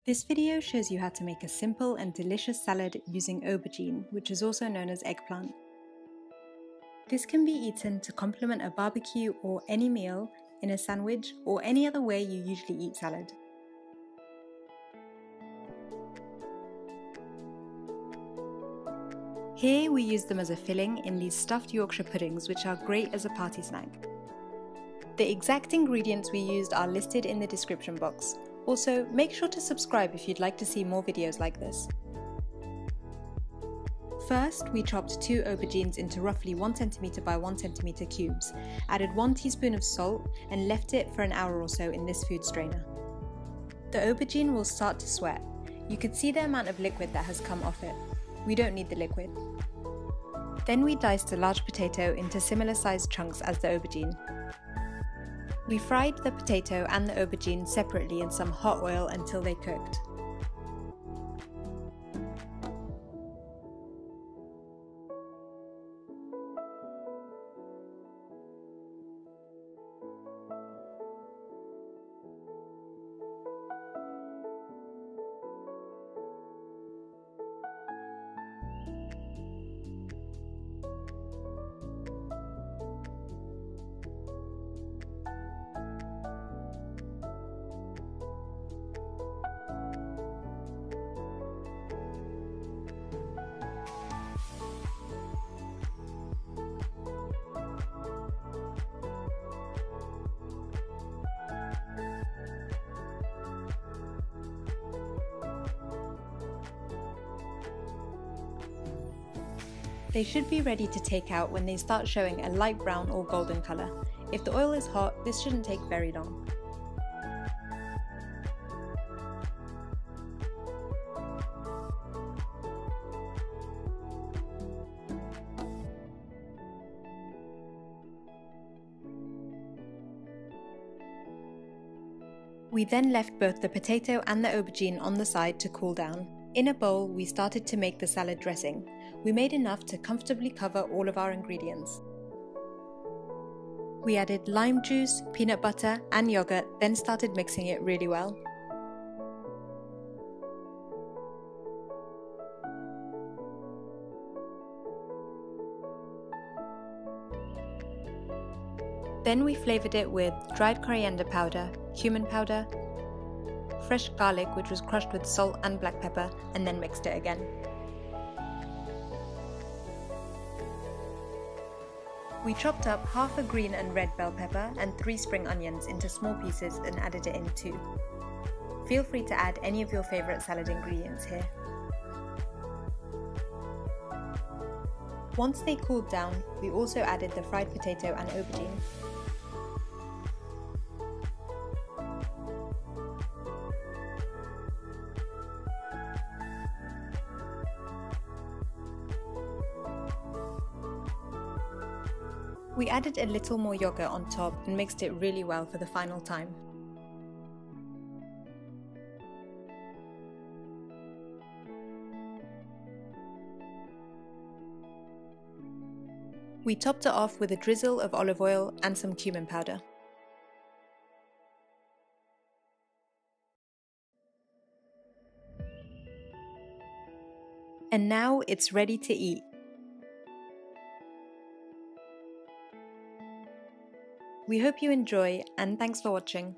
This video shows you how to make a simple and delicious salad using aubergine, which is also known as eggplant. This can be eaten to complement a barbecue or any meal, in a sandwich, or any other way you usually eat salad. Here we use them as a filling in these stuffed Yorkshire puddings, which are great as a party snack. The exact ingredients we used are listed in the description box. Also, make sure to subscribe if you'd like to see more videos like this. First, we chopped 2 aubergines into roughly 1 cm by 1 cm cubes, added 1 teaspoon of salt and left it for an hour or so in this food strainer. The aubergine will start to sweat. You could see the amount of liquid that has come off it. We don't need the liquid. Then we diced a large potato into similar sized chunks as the aubergine. We fried the potato and the aubergine separately in some hot oil until they cooked. They should be ready to take out when they start showing a light brown or golden colour. If the oil is hot, this shouldn't take very long. We then left both the potato and the aubergine on the side to cool down. In a bowl, we started to make the salad dressing. We made enough to comfortably cover all of our ingredients. We added lime juice, peanut butter and yogurt, then started mixing it really well. Then we flavoured it with dried coriander powder, cumin powder, fresh garlic which was crushed with salt and black pepper, and then mixed it again. We chopped up half a green and red bell pepper and 3 spring onions into small pieces and added it in too. Feel free to add any of your favourite salad ingredients here. Once they cooled down, we also added the fried potato and aubergine. We added a little more yogurt on top and mixed it really well for the final time. We topped it off with a drizzle of olive oil and some cumin powder. And now it's ready to eat. We hope you enjoy, and thanks for watching.